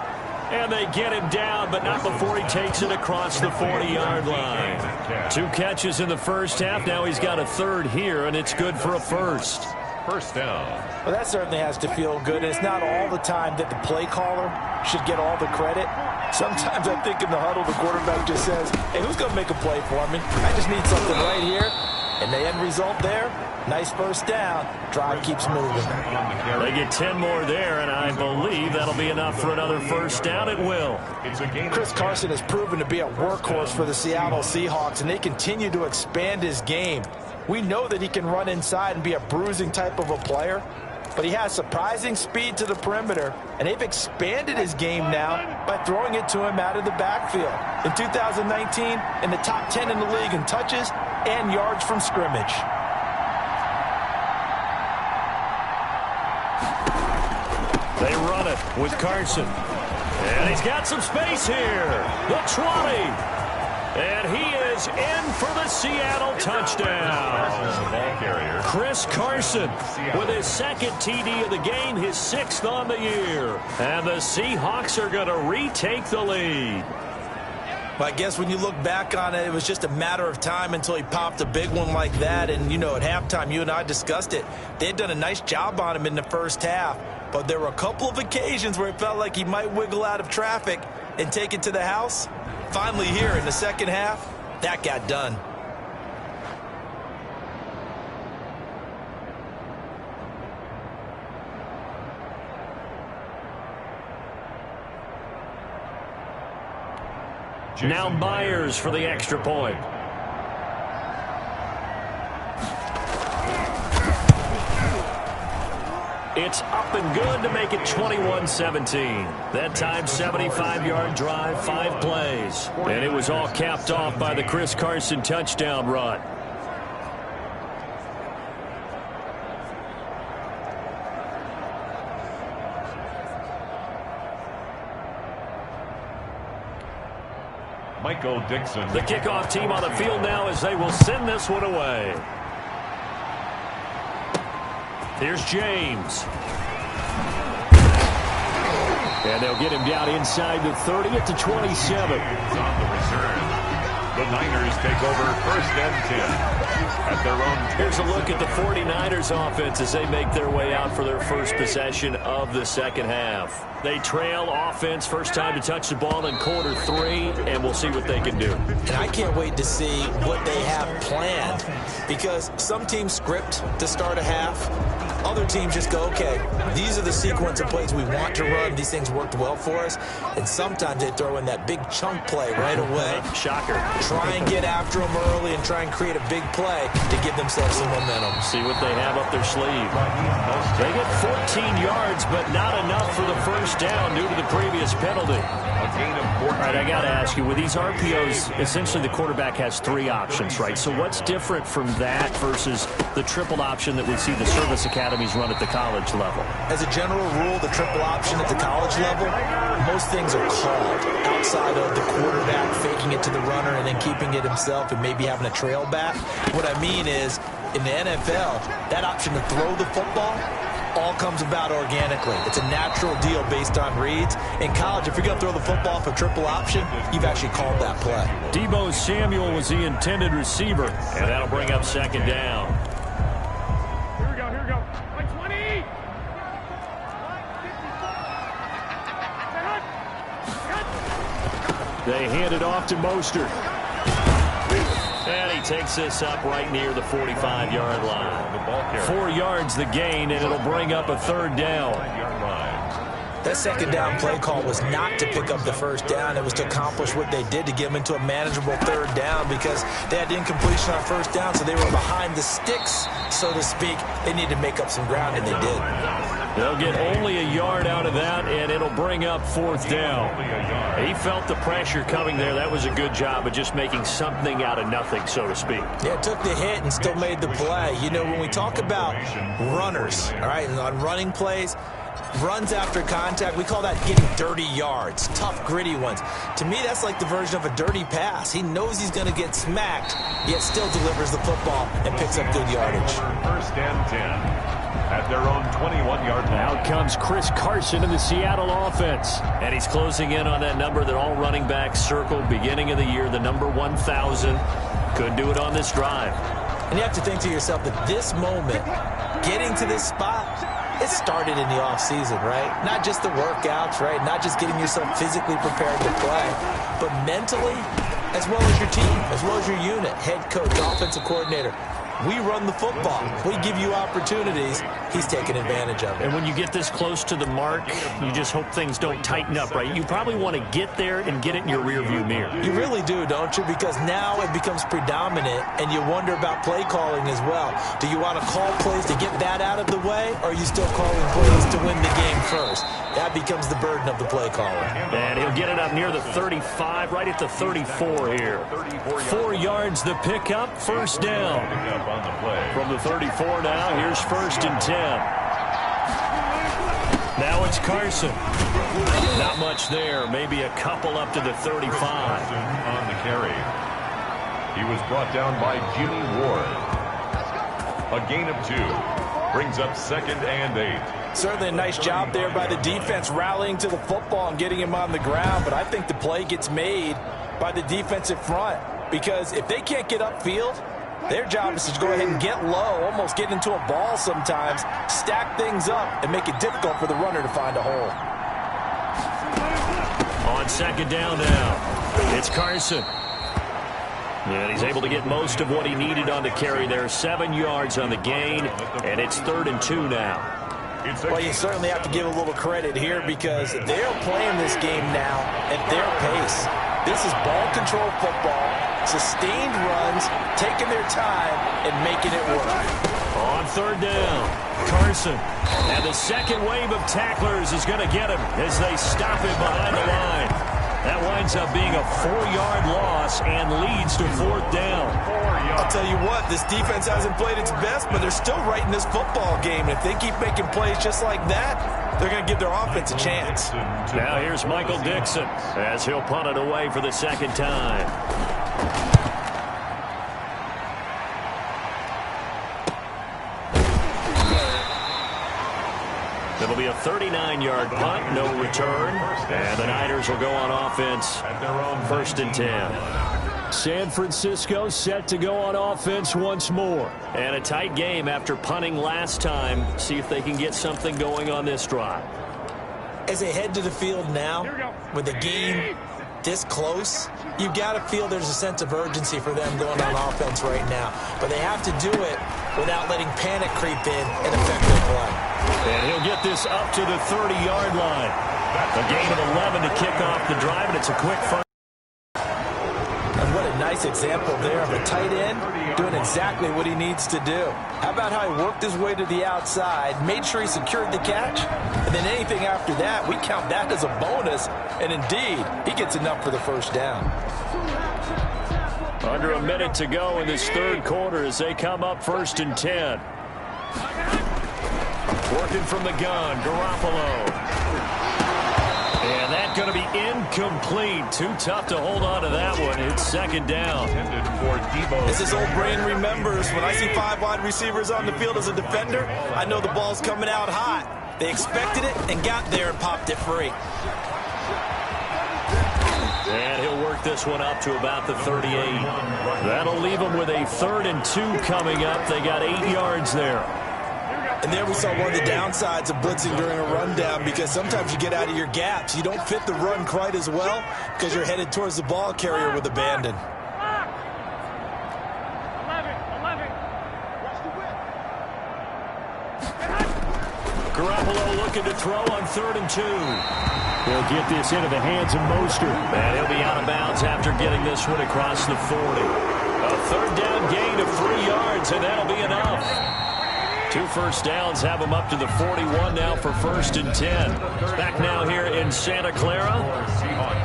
And they get him down, but not before he takes it across the 40-yard line. 2 catches in the first half. Now he's got a 3rd here, and it's good for a first. First down. Well, that certainly has to feel good. And it's not all the time that the play caller should get all the credit. Sometimes I think in the huddle, the quarterback just says, hey, who's going to make a play for me? I just need something right here. And the end result there, nice first down. Drive keeps moving. They get 10 more there, and I believe that'll be enough for another first down. It will. Chris Carson has proven to be a workhorse for the Seattle Seahawks, and they continue to expand his game. We know that he can run inside and be a bruising type of a player, but he has surprising speed to the perimeter, and they've expanded his game now by throwing it to him out of the backfield. In 2019, in the top 10 in the league in touches and yards from scrimmage. They run it with Carson. And he's got some space here. The 20. And he is in for the Seattle touchdown. Chris Carson with his 2nd TD of the game, his 6th on the year. And the Seahawks are going to retake the lead. But I guess when you look back on it, it was just a matter of time until he popped a big one like that. And, you know, at halftime, you and I discussed it. They had done a nice job on him in the first half. But there were a couple of occasions where it felt like he might wiggle out of traffic and take it to the house. Finally here in the second half, that got done. Now Myers for the extra point. It's up and good to make it 21-17. That time, 75-yard drive, 5 plays. And it was all capped off by the Chris Carson touchdown run. Michael Dixon. The kickoff team on the field now as they will send this one away. Here's James. And they'll get him down inside the 30 at the 27. It's on the reserve. The Niners take over 1st and 10 at their own. Here's a look at the 49ers offense as they make their way out for their first possession of the second half. They trail offense, first time to touch the ball in quarter 3, and we'll see what they can do. And I can't wait to see what they have planned, because some teams script to start a half. Other teams just go, okay, these are the sequence of plays we want to run. These things worked well for us. And sometimes they throw in that big chunk play right away. Shocker. Try and get after them early and try and create a big play to give themselves some momentum. See what they have up their sleeve. They get 14 yards, but not enough for the first down due to the previous penalty. All right, I got to ask you, with these RPOs, essentially the quarterback has 3 options, right? So what's different from that versus the triple option that we see the service academies run at the college level? As a general rule, the triple option at the college level, most things are called outside of the quarterback faking it to the runner and then keeping it himself and maybe having a trail back. What I mean is, in the NFL, that option to throw the football all comes about organically. It's a natural deal based on reads. In college, if you're going to throw the football for triple option, you've actually called that play. Deebo Samuel was the intended receiver, and that'll bring up second down. Here we go. Like 20. They hand it off to Mostert. And he takes this up right near the 45-yard line. 4 yards the gain, and it'll bring up a third down. That second down play call was not to pick up the first down. It was to accomplish what they did to get them into a manageable third down, because they had incompletion on first down, so they were behind the sticks, so to speak. They needed to make up some ground, and they did. They'll get only a yard out of that, and it'll bring up fourth down. He felt the pressure coming there. That was a good job of just making something out of nothing, so to speak. Yeah, took the hit and still made the play. You know, when we talk about runners, all right, and on running plays, runs after contact, we call that getting dirty yards, tough, gritty ones. To me, that's like the version of a dirty pass. He knows he's going to get smacked, yet still delivers the football and picks up good yardage. 1st and 10 at their own 21-yard line. Out comes Chris Carson in the Seattle offense. And he's closing in on that number that all running backs circled beginning of the year, the number 1,000. Couldn't do it on this drive. And you have to think to yourself that this moment, getting to this spot, it started in the offseason, right? Not just the workouts, right? Not just getting yourself physically prepared to play, but mentally, as well as your team, as well as your unit, head coach, offensive coordinator. We run the football. We give you opportunities. He's taking advantage of it. And when you get this close to the mark, you just hope things don't tighten up, right? You probably want to get there and get it in your rearview mirror. You really do, don't you? Because now it becomes predominant, and you wonder about play calling as well. Do you want to call plays to get that out of the way, or are you still calling plays to win the game first? That becomes the burden of the play caller. And he'll get it up near the 35, right at the 34 here. 4 yards the pickup, first down. From the 34 now, here's 1st and 10. Now it's Carson. Not much there, maybe a couple up to the 35. On the carry. He was brought down by Jimmy Ward. A gain of 2. Brings up 2nd and 8. Certainly a nice job there by the defense rallying to the football and getting him on the ground, but I think the play gets made by the defensive front, because if they can't get upfield, their job is to go ahead and get low, almost get into a ball sometimes, stack things up, and make it difficult for the runner to find a hole. On second down now, it's Carson. And he's able to get most of what he needed on the carry there. 7 yards on the gain, and it's 3rd and 2 now. Well, you certainly have to give a little credit here because they're playing this game now at their pace. This is ball control football, sustained runs, taking their time, and making it work. On 3rd down, Carson. And the second wave of tacklers is going to get him as they stop him behind the line. That winds up being a 4-yard loss and leads to 4th down. I'll tell you what, this defense hasn't played its best, but they're still right in this football game. If they keep making plays just like that, they're going to give their offense a chance. Now here's Michael Dixon as he'll punt it away for the second time. It'll be a 39-yard punt, no return. And the Niners will go on offense at their own 1st and 10. San Francisco set to go on offense once more. And a tight game after punting last time. See if they can get something going on this drive. As they head to the field now, with the game this close, you've got to feel there's a sense of urgency for them going on offense right now. But they have to do it without letting panic creep in and affect their play. And he'll get this up to the 30-yard line. A gain of 11 to kick off the drive, and it's a quick first. And what a nice example there of a tight end doing exactly what he needs to do. How about how he worked his way to the outside, made sure he secured the catch, and then anything after that, we count that as a bonus, and indeed, he gets enough for the first down. Under a minute to go in this 3rd quarter as they come up 1st and 10. Working from the gun, Garoppolo. And that's going to be incomplete. Too tough to hold on to that one. It's 2nd down. As his old brain remembers, when I see 5 wide receivers on the field as a defender, I know the ball's coming out hot. They expected it and got there and popped it free. And he'll work this one up to about the 38. That'll leave them with a 3rd and 2 coming up. They got 8 yards there. And there we saw one of the downsides of blitzing during a rundown, because sometimes you get out of your gaps. You don't fit the run quite as well because you're headed towards the ball carrier with abandon. 11. Garoppolo looking to throw on 3rd and 2. He'll get this into the hands of Mostert. And he'll be out of bounds after getting this one across the 40. A 3rd down gain of 3 yards, and that'll be enough. 2 first downs have them up to the 41 now for 1st and 10. Back now here in Santa Clara.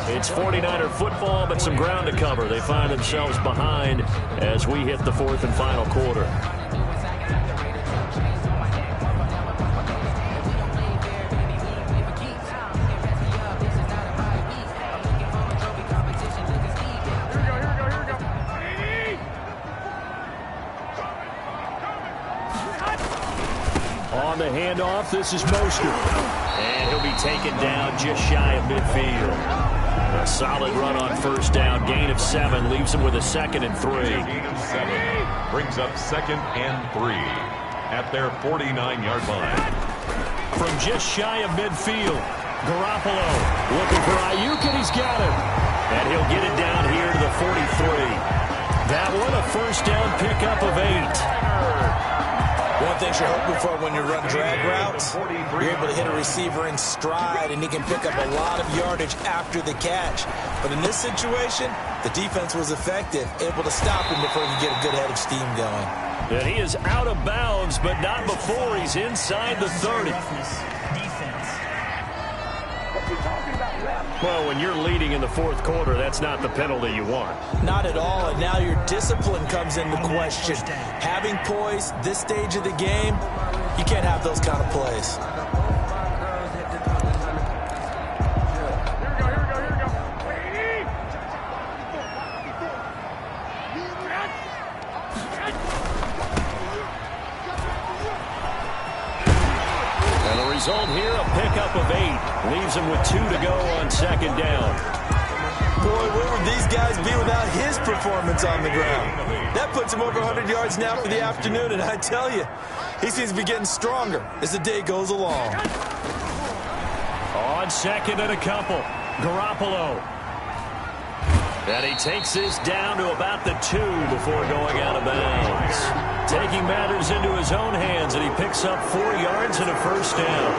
It's 49er football, but some ground to cover. They find themselves behind as we hit the 4th and final quarter. On the handoff, this is Mostert. And he'll be taken down just shy of midfield. A solid run on 1st down. Gain of 7 leaves him with a 2nd and 3. Gain of 7 brings up 2nd and 3 at their 49-yard line. From just shy of midfield, Garoppolo looking for Ayuk, and he's got him. And he'll get it down here to the 43. That one, a 1st down pickup of 8. One thing you're hoping for when you run drag routes, you're able to hit a receiver in stride, and he can pick up a lot of yardage after the catch. But in this situation, the defense was effective, able to stop him before he could get a good head of steam going. And he is out of bounds, but not before he's inside the 30. Well, when you're leading in the 4th quarter, that's not the penalty you want. Not at all, and now your discipline comes into question. Having poise this stage of the game, you can't have those kind of plays. Result here, a pickup of 8. Leaves him with 2 to go on 2nd down. Boy, where would these guys be without his performance on the ground? That puts him over 100 yards now for the afternoon, and I tell you, he seems to be getting stronger as the day goes along. On second and a couple, Garoppolo. And he takes this down to about the 2 before going out of bounds. Taking matters into his own hands, and he picks up 4 yards and a first down.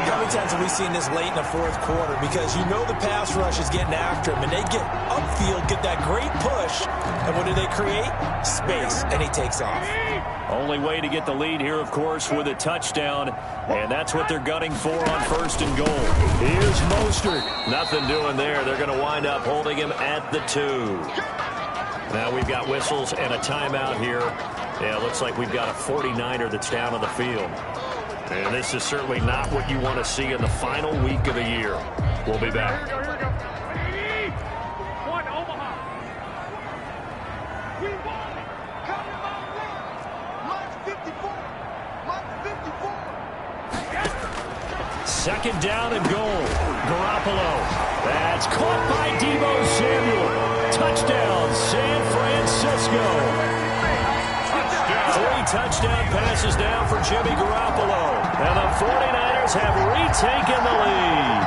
How many times have we seen this late in the fourth quarter? Because you know the pass rush is getting after him, and they get upfield, get that great push, and what do they create? Space, and he takes off. Only way to get the lead here, of course, with a touchdown, and that's what they're gunning for on first and goal. Here's Mostert. Nothing doing there. They're going to wind up holding him at the 2. Now we've got whistles and a timeout here. Yeah, it looks like we've got a 49er that's down on the field. And this is certainly not what you want to see in the final week of the year. We'll be back. Here we go. 81, Omaha. We won. Come to my world. March 54. March 54. Second down and goal. Garoppolo. That's caught by Deebo Samuel. Touchdown, San Francisco. 3 touchdown passes now for Jimmy Garoppolo. And the 49ers have retaken the lead.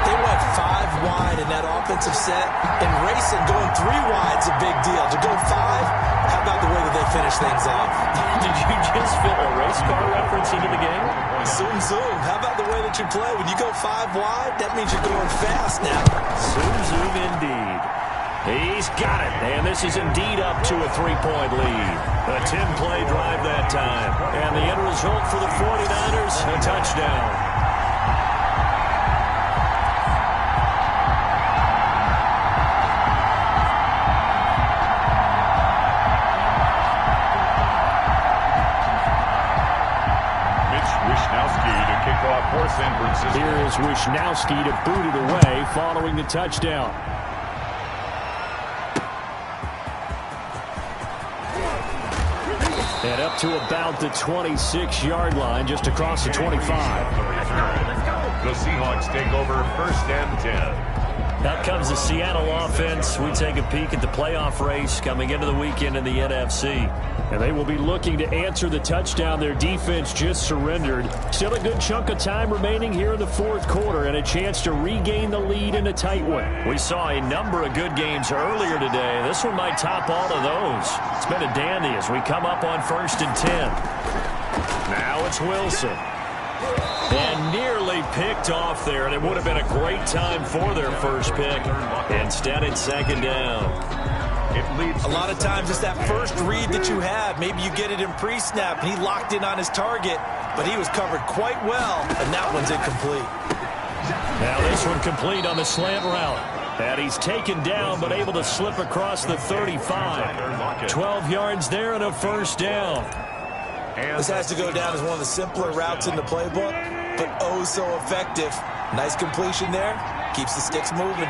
They went 5 wide in that offensive set, and racing going 3 wide is a big deal. To go 5, how about the way that they finish things off? Did you just fit a race car reference into the game? Zoom, zoom. How about the way that you play? When you go 5 wide, that means you're going fast now. Zoom, zoom indeed. He's got it, and this is indeed up to a 3-point lead. A 10-play drive that time. And the end result for the 49ers, a touchdown. Mitch Wishnowsky to kick off for San Francisco. Here is Wishnowsky to boot it away following the touchdown. And up to about the 26-yard line, just across the 25. The Seahawks take over first and 10. Out comes the Seattle offense. We take a peek at the playoff race coming into the weekend in the NFC. And they will be looking to answer the touchdown their defense just surrendered. Still a good chunk of time remaining here in the fourth quarter and a chance to regain the lead in a tight one. We saw a number of good games earlier today. This one might top all of those. It's been a dandy as we come up on first and 10. Now it's Wilson. And nearly picked off there, and it would have been a great time for their first pick. Instead, it's second down. A lot of times it's that first read that you have. Maybe you get it in pre-snap, and he locked in on his target, but he was covered quite well, and that one's incomplete. Now this one complete on the slant route. And he's taken down, but able to slip across the 35. 12 yards there and a first down. This has to go down as one of the simpler routes in the playbook, but oh so effective. Nice completion there. Keeps the sticks moving.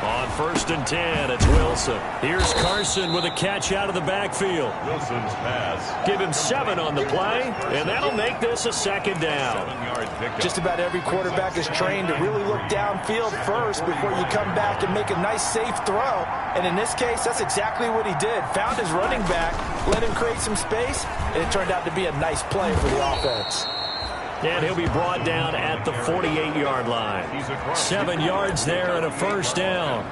On first and 10, it's Wilson. Here's Carson with a catch out of the backfield. Wilson's pass. Give him 7 on the play, and that'll make this a second down. 7-yard pickup. Just about every quarterback is trained to really look downfield first before you come back and make a nice, safe throw. And in this case, that's exactly what he did. Found his running back, let him create some space, and it turned out to be a nice play for the offense. And he'll be brought down at the 48-yard line. 7 yards there and a first down.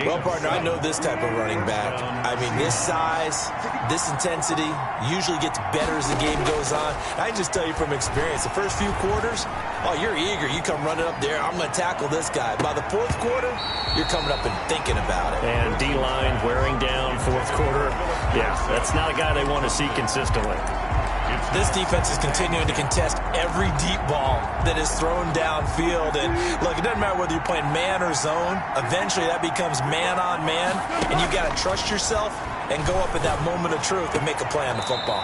Well, partner, I know this type of running back. I mean, this size, this intensity usually gets better as the game goes on. I can just tell you from experience, the first few quarters, oh, you're eager. You come running up there, I'm going to tackle this guy. By the fourth quarter, you're coming up and thinking about it. And D-line wearing down fourth quarter. Yeah, that's not a guy they want to see consistently. This defense is continuing to contest every deep ball that is thrown downfield. And, look, it doesn't matter whether you're playing man or zone. Eventually, that becomes man-on-man, and you've got to trust yourself and go up at that moment of truth and make a play on the football.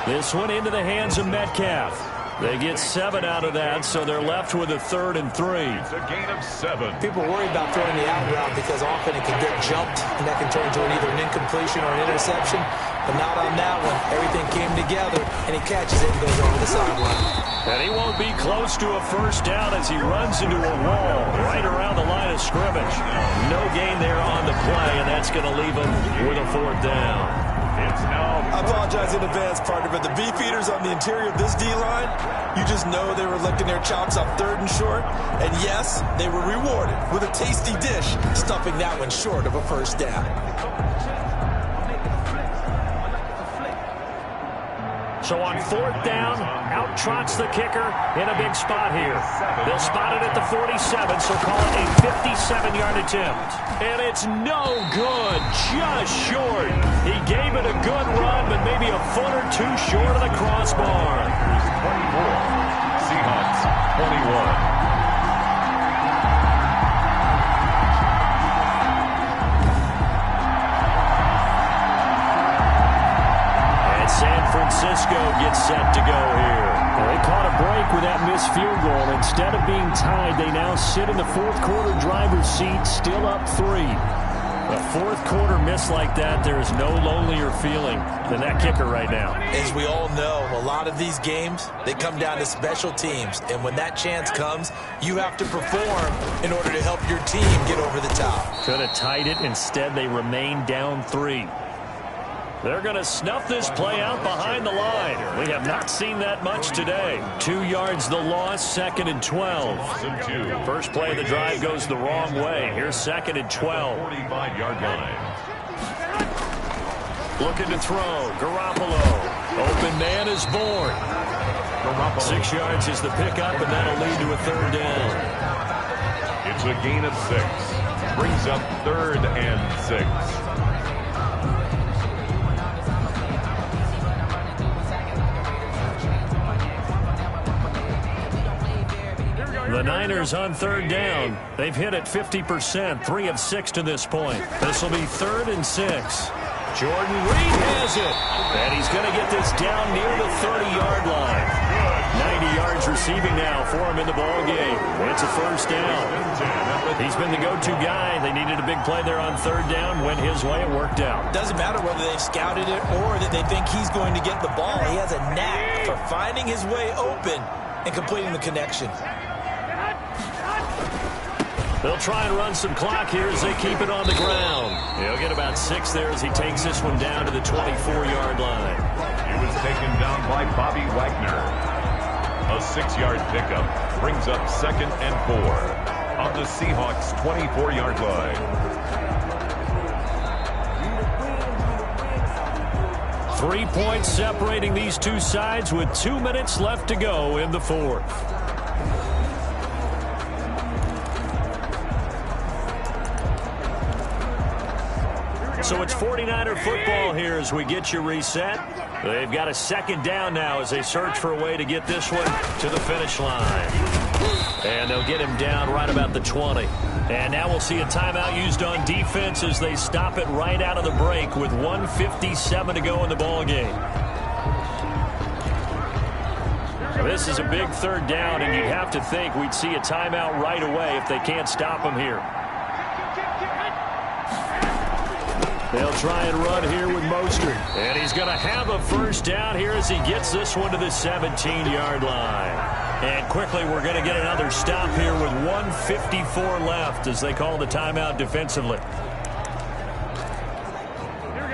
This one into the hands of Metcalf. They get 7 out of that, so they're left with a 3rd and 3. It's a gain of 7. People worry about throwing the out route because often it can get jumped, and that can turn into either an incompletion or an interception. But not on that one. Everything came together, and he catches it and goes over the sideline. And he won't be close to a first down as he runs into a wall right around the line of scrimmage. No gain there on the play, and that's going to leave him with a 4th down. It's now. I apologize in advance, partner, but the beefeaters on the interior of this D-line, you just know they were licking their chops on 3rd and short. And yes, they were rewarded with a tasty dish, stuffing that one short of a first down. So on 4th down, out trots the kicker in a big spot here. They'll spot it at the 47, so call it a 57-yard attempt. And it's no good, just short. He gave it a good run, but maybe a foot or two short of the crossbar. 24, Seahawks 21. San Francisco gets set to go here. Well, they caught a break with that missed field goal. Instead of being tied, they now sit in the 4th quarter driver's seat, still up 3. A 4th quarter miss like that, there is no lonelier feeling than that kicker right now. As we all know, a lot of these games, they come down to special teams. And when that chance comes, you have to perform in order to help your team get over the top. Could have tied it. Instead, they remain down 3. They're going to snuff this play out behind the line. We have not seen that much today. 2 yards the loss, 2nd and 12. First play of the drive goes the wrong way. Here's 2nd and 12. 45-yard line. Looking to throw. Garoppolo. Open man is born. 6 yards is the pickup, and that'll lead to a 3rd down. It's a gain of 6. Brings up 3rd and 6. The Niners on 3rd down. They've hit it 50%, 3 of 6 to this point. This will be 3rd and 6. Jordan Reed has it. And he's going to get this down near the 30-yard line. 90 yards receiving now for him in the ball game. It's a first down. He's been the go-to guy. They needed a big play there on 3rd down. Went his way. It worked out. Doesn't matter whether they've scouted it or that they think he's going to get the ball. He has a knack for finding his way open and completing the connection. They'll try and run some clock here as they keep it on the ground. He'll get about 6 there as he takes this one down to the 24-yard line. He was taken down by Bobby Wagner. A 6-yard pickup brings up 2nd and 4 on the Seahawks' 24-yard line. 3 points separating these two sides with 2 minutes left to go in the 4th. So it's 49er football here as we get you reset. They've got a 2nd down now as they search for a way to get this one to the finish line. And they'll get him down right about the 20. And now we'll see a timeout used on defense as they stop it right out of the break with 1:57 to go in the ball game. This is a big 3rd down, and you'd have to think we'd see a timeout right away if they can't stop him here. They'll try and run here with Mostert. And he's going to have a first down here as he gets this one to the 17-yard line. And quickly we're going to get another stop here with 1:54 left as they call the timeout defensively.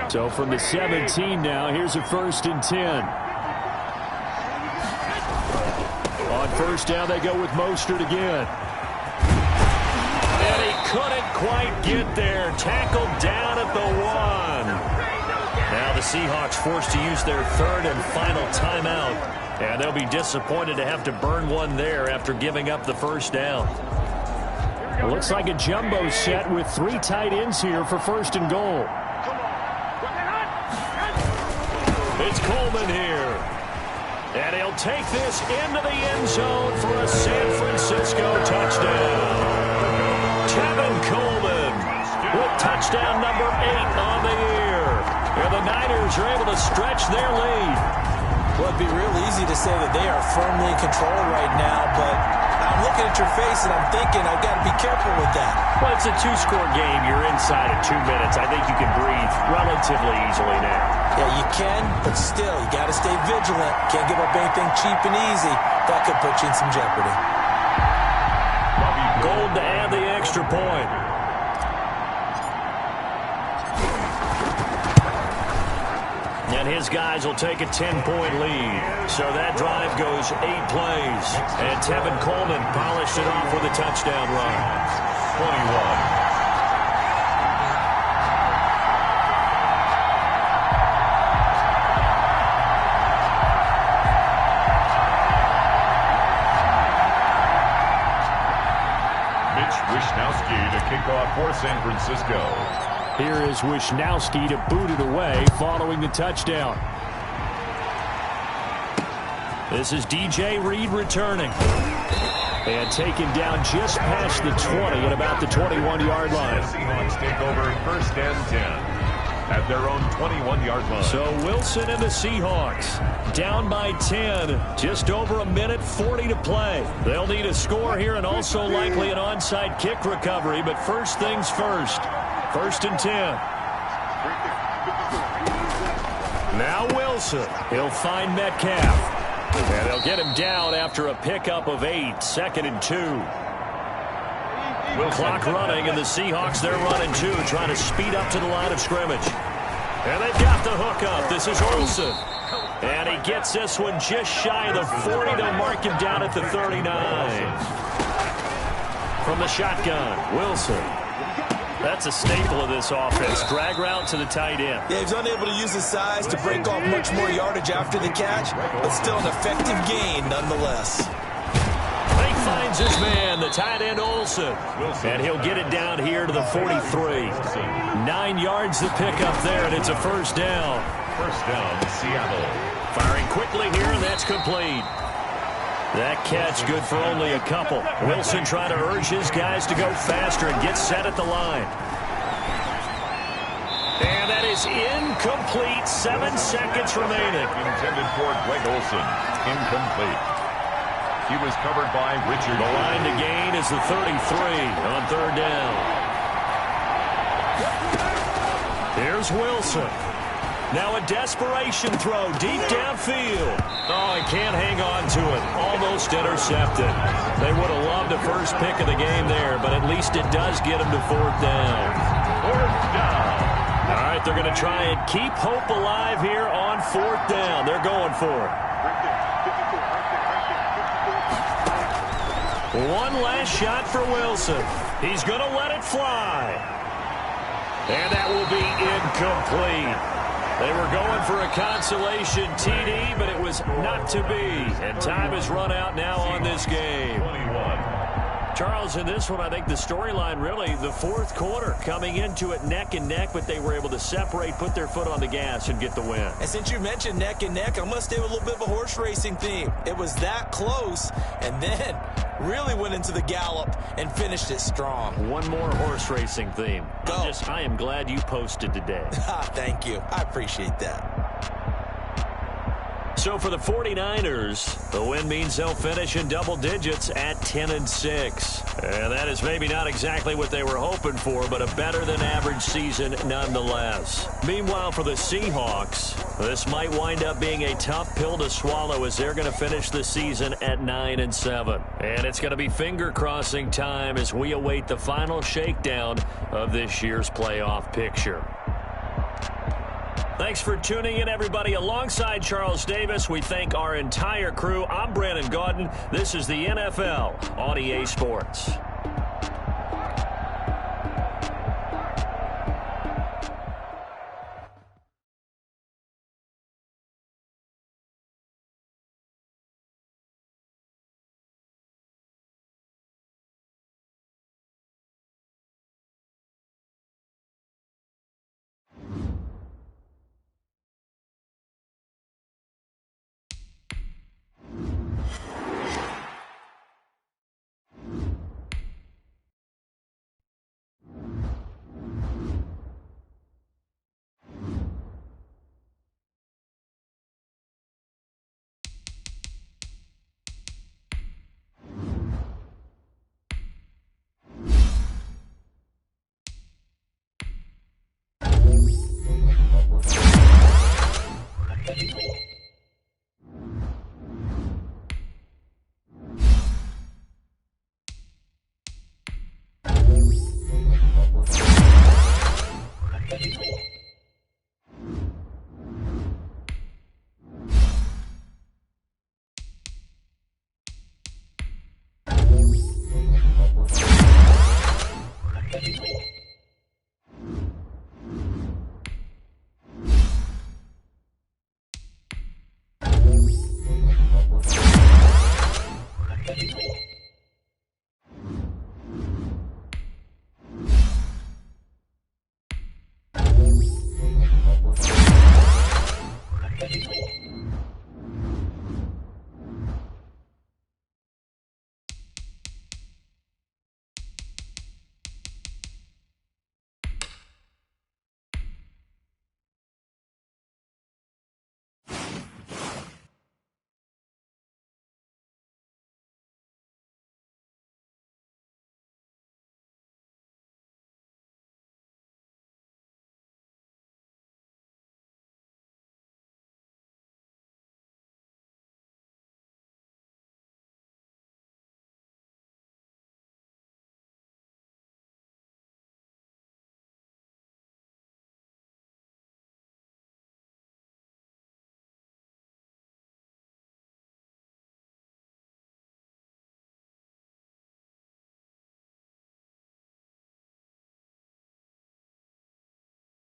So from the 17 now, here's a 1st and 10. On 1st down, they go with Mostert again. And he couldn't quite get there. Tackled down at the 1. Now the Seahawks forced to use their 3rd and final timeout. And they'll be disappointed to have to burn one there after giving up the first down. It looks like a jumbo set with 3 tight ends here for 1st and goal. It's Coleman here. And he'll take this into the end zone for a San Francisco touchdown. Kevin Coleman with touchdown number 8 on the year. And the Niners are able to stretch their lead. Well, it'd be real easy to say that they are firmly in control right now, but I'm looking at your face and I'm thinking I've got to be careful with that. Well, it's a two-score game. You're inside of 2 minutes. I think you can breathe relatively easily now. Yeah, you can, but still, you got to stay vigilant. Can't give up anything cheap and easy. That could put you in some jeopardy. Gold to add the extra point. And his guys will take a 10-point lead. So that drive goes 8 plays. And Tevin Coleman polished it off with a touchdown run. 21. Wishnowski to kick off for San Francisco. Here is Wishnowski to boot it away following the touchdown. This is DJ Reed returning. And taken down just past the 20 at about the 21-yard line. The Seahawks take over 1st and 10 at their own 21-yard line. So Wilson and the Seahawks down by 10. Just over a minute 40 to play. They'll need a score here and also likely an onside kick recovery. But first things first. 1st and 10. Now Wilson. He'll find Metcalf. And they'll get him down after a pickup of 8. 2nd and 2. Clock running, and the Seahawks, they're running too, trying to speed up to the line of scrimmage. And they've got the hook up. This is Olsen. And he gets this one just shy of the 40. They'll mark him down at the 39. From the shotgun, Wilson. That's a staple of this offense. Drag route to the tight end. Yeah, he's unable to use his size to break off much more yardage after the catch, but still an effective gain nonetheless. He finds his man, the tight end Olsen. And he'll get it down here to the 43. 9 yards to pick up there, and it's a 1st down. 1st down, Seattle. Firing quickly here, and that's complete. That catch good for only a couple. Wilson trying to urge his guys to go faster and get set at the line. And that is incomplete. 7 seconds remaining. Intended for Greg Olsen. Incomplete. He was covered by Richard. The line to gain is the 33 on 3rd down. Here's Wilson. Now a desperation throw deep downfield. Oh, he can't hang on to it. Almost intercepted. They would have loved a first pick of the game there, but at least it does get him to 4th down. 4th down. All right, they're going to try and keep hope alive here on 4th down. They're going for it. One last shot for Wilson. He's going to let it fly. And that will be incomplete. They were going for a consolation TD, but it was not to be. And time has run out now on this game. 21. Charles, in this one, I think the storyline really, the 4th quarter, coming into it neck and neck, but they were able to separate, put their foot on the gas, and get the win. And since you mentioned neck and neck, I'm going to stay with a little bit of a horse racing theme. It was that close, and then really went into the gallop and finished it strong. One more horse racing theme. Go. I am glad you posted today. Thank you. I appreciate that. So for the 49ers, the win means they'll finish in double digits at 10-6. And that is maybe not exactly what they were hoping for, but a better than average season nonetheless. Meanwhile, for the Seahawks, this might wind up being a tough pill to swallow as they're going to finish the season at 9-7. And it's going to be finger crossing time as we await the final shakedown of this year's playoff picture. Thanks for tuning in, everybody. Alongside Charles Davis, we thank our entire crew. I'm Brandon Gaudin. This is the NFL on EA Sports.